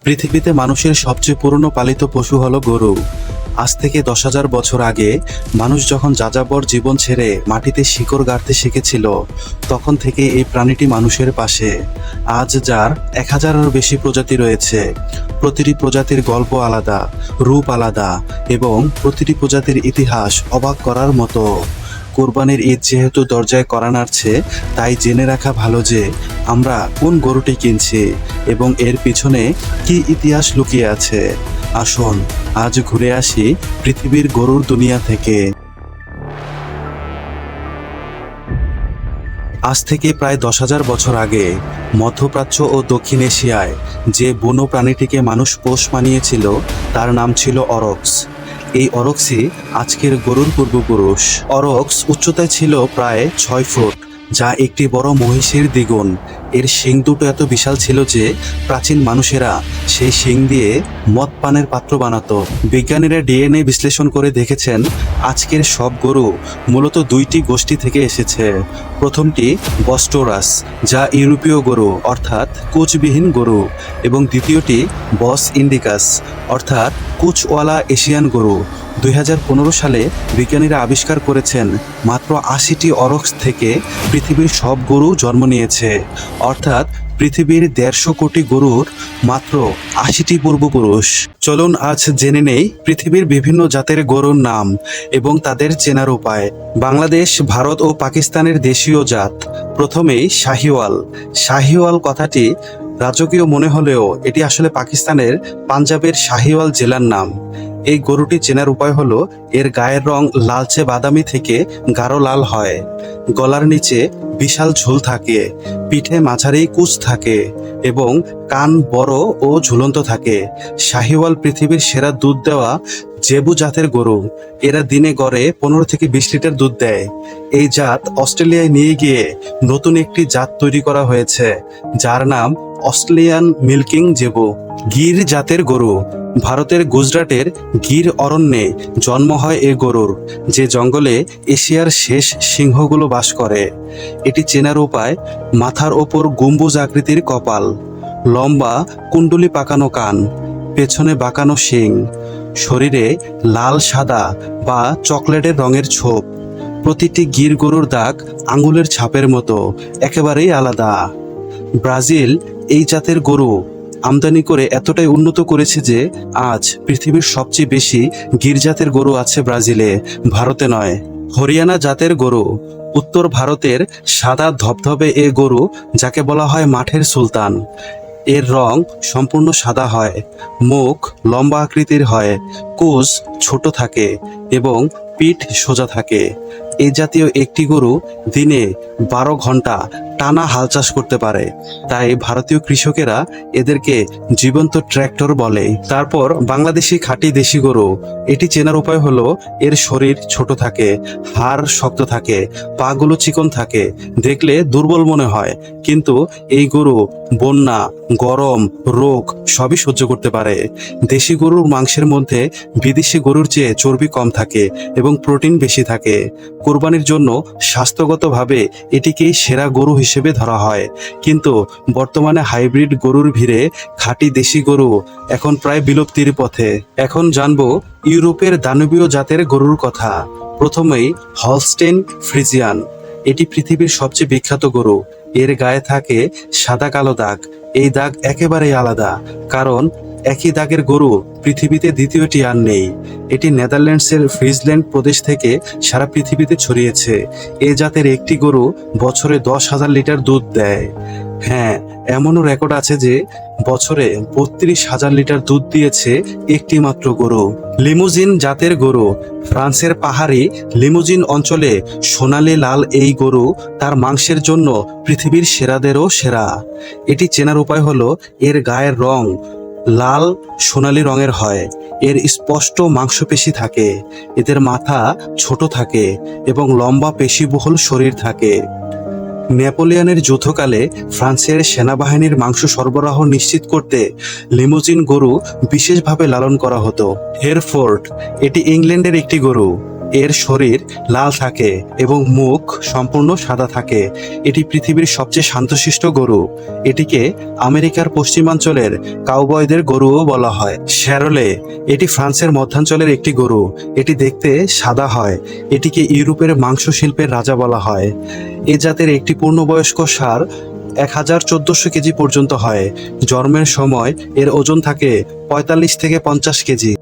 পৃথিবীতে মানুষের সবচেয়ে পুরনো পালিত পশু হলো গরু। আজ থেকে 10,000 বছর আগে মানুষ যখন যাযাবর জীবন ছেড়ে মাটিতে শিকড় গাড়তে শিখেছিল, তখন থেকে এই প্রাণীটি মানুষের পাশে। আজ যার 1000-এরও বেশি প্রজাতি রয়েছে। প্রতিটি প্রজাতির গল্প আলাদা, রূপ আলাদা এবং প্রতিটি প্রজাতির ইতিহাস অবাক করার মতো। কোরবানির ঈদ যেহেতু দরজায় কড়া নাড়ছে, তাই জেনে রাখা ভালো যে আমরা কোন গরুটি কিনছি এবং এর পিছনে কি ইতিহাস লুকিয়ে আছে। আসুন আজ ঘুরে আসি পৃথিবীর গরুর দুনিয়া থেকে। আজ থেকে প্রায় 10,000 বছর আগে মধ্যপ্রাচ্য ও দক্ষিণ এশিয়ায় যে বন্য প্রাণীটিকে মানুষ পোষ মানিয়েছিল তার নাম ছিল অরক্স। এই অরক্সই আজকের গরুর পূর্বপুরুষ। অরক্স উচ্চতায় ছিল প্রায় 6 ফুট, যা একটি বড় মহিষের দ্বিগুণ। এর শিং দুটো এত বিশাল ছিল যে প্রাচীন মানুষেরা সেই শিং দিয়ে মদ পানের পাত্র বানাতো। বিজ্ঞানীরা ডিএনএ বিশ্লেষণ করে দেখেছেন আজকের সব গরু মূলত দুইটি গোষ্ঠী থেকে এসেছে। প্রথমটি বস্টোরাস, যা ইউরোপীয় গরু অর্থাৎ কোচবিহীন গরু, এবং দ্বিতীয়টি বস ইন্ডিকাস অর্থাৎ কুচওয়ালা এশিয়ান গরু। 2015 সালে বিজ্ঞানীরা আবিষ্কার করেছেন মাত্র 80টি অরক্স থেকে পৃথিবীর সব গরু জন্ম নিয়েছে, অর্থাৎ পৃথিবীর 150 কোটি গরুর মাত্র 80টি পূর্বপুরুষ। চলুন আজ জেনে নেই পৃথিবীর বিভিন্ন জাতের গরুর নাম এবং তাদের চেনার উপায়। বাংলাদেশ, ভারত ও পাকিস্তানের দেশীয় জাত। প্রথমেই শাহিওয়াল। শাহিওয়াল কথাটি রাজকীয় মনে হলেও এটি আসলে পাকিস্তানের পাঞ্জাবের শাহিওয়াল জেলার নাম। এই গরুটি চেনার উপায় হলো এর গায়ের রং লালচে বাদামি থেকে গাঢ় লাল হয়। গলার নিচে বিশাল ঝুল থাকে, পিঠে মাঝারি কুচ থাকে এবং কান বড় ও ঝুলন্ত থাকে। শাহিওয়াল পৃথিবীর সেরা দুধ দেওয়া জেবু জাতের গরু। এরা দিনে গড়ে 15 থেকে 20 লিটার দুধ দেয়। এই জাত অস্ট্রেলিয়ায় নিয়ে গিয়ে নতুন একটি জাত তৈরি করা হয়েছে, যার নাম অস্ট্রেলিয়ান মিল্কিং জেবু। গির জাতের গরু। ভারতের গুজরাটের গির অরণ্যে জন্ম হয় এ গরুর, যে জঙ্গলে এশিয়ার শেষ সিংহগুলো বাস করে। এটি চেনার উপায়: মাথার ওপর গম্বুজ আকৃতির কপাল, লম্বা কুণ্ডলি পাকানো কান, পেছনে বাঁকানো শিং, শরীরে লাল সাদা বা চকলেটের রঙের ছোপ। প্রতিটি গির গরুর দাগ আঙুলের ছাপের মতো, একেবারেই আলাদা। ব্রাজিল এই জাতের গরু আমদানি করে এতটাই উন্নত করেছে যে আজ পৃথিবীর সবচেয়ে বেশি গির জাতের গরু আছে ব্রাজিলে, ভারতে নয়। হরিয়ানা জাতের গরু। উত্তর ভারতের সাদা ধবধবে এ গরু, যাকে বলা হয় মাঠের সুলতান। এর রং সম্পূর্ণ সাদা হয়, মুখ লম্বা আকৃতির হয়, কোষ ছোট থাকে এবং পিঠ সোজা থাকে। এই জাতীয় একটি গরু দিনে 12 ঘন্টা টানা হাল চাষ করতে পারে, তাই ভারতীয় কৃষকেরা এদেরকে জীবন্ত ট্র্যাক্টর বলে। তারপর বাংলাদেশি খাঁটি দেশি গরু। এটি চেনার উপায় হলো এর শরীর ছোট থাকে, হাড় শক্ত থাকে, পাগুলো চিকন থাকে, দেখলে দুর্বল মনে হয়, কিন্তু এই গরু বন্যা, গরম, রোগ সবই সহ্য করতে পারে। দেশি গরুর মাংসের মধ্যে বিদেশি গরুর চেয়ে চর্বি কম থাকে এবং প্রোটিন বেশি থাকে। কোরবানির জন্য স্বাস্থ্যগতভাবে এটিকেই সেরা গরু হিসেবে ধরা হয়, কিন্তু বর্তমানে হাইব্রিড গরুর ভিড়ে খাঁটি দেশি গরু এখন প্রায় বিলুপ্তির পথে। এখন জানবো ইউরোপের দানবীয় জাতের গরুর কথা। প্রথমেই হলস্টেইন ফ্রিজিয়ান। এটি পৃথিবীর সবচেয়ে বিখ্যাত গরু। এর গায়ে থাকে সাদা কালো দাগ। এই দাগ একেবারেই আলাদা, কারণ একই দাগের গরু পৃথিবীতে দ্বিতীয়টি আর নেই। এটি নেদারল্যান্ডসের ফ্রিজল্যান্ড প্রদেশ থেকে সারা পৃথিবীতে ছড়িয়েছে। এ জাতের একটি গরু বছরে 10,000 লিটার দুধ দেয়। হ্যাঁ, এমনও রেকর্ড আছে যে বছরে 32,000 লিটার দুধ দিয়েছে একটি মাত্র গরু। লিমুজিন জাতের গরু। ফ্রান্সের পাহাড়ি লিমুজিন অঞ্চলে সোনালি লাল এই গরু তার মাংসের জন্য পৃথিবীর সেরাদেরও সেরা। এটি চেনার উপায় হলো এর গায়ের রং লাল সোনালি রঙের হয়, এর স্পষ্ট মাংসপেশি থাকে, এদের মাথা ছোট থাকে এবং লম্বা পেশিবহুল শরীর থাকে। নেপোলিয়নের যুদ্ধকালে ফ্রান্সের সেনাবাহিনীর মাংস সরবরাহ নিশ্চিত করতে লিমুজিন গরু বিশেষভাবে লালন করা হতো। হেরফোর্ড। এটি ইংল্যান্ডের একটি গরু। এর শরীর লাল থাকে এবং মুখ সম্পূর্ণ সাদা থাকে। এটি পৃথিবীর সবচেয়ে শান্তশিষ্ট গরু। এটিকে আমেরিকার পশ্চিমাঞ্চলের কাউবয়দের গরুও বলা হয়। শ্যারলে, এটি ফ্রান্সের মধ্যাঞ্চলের একটি গরু। এটি দেখতে সাদা হয়। এটিকে ইউরোপের মাংস শিল্পের রাজা বলা হয়। এ জাতের একটি পূর্ণবয়স্ক ষাঁড় 1400 কেজি পর্যন্ত হয়। জন্মের সময় এর ওজন থাকে 45 থেকে 50 কেজি।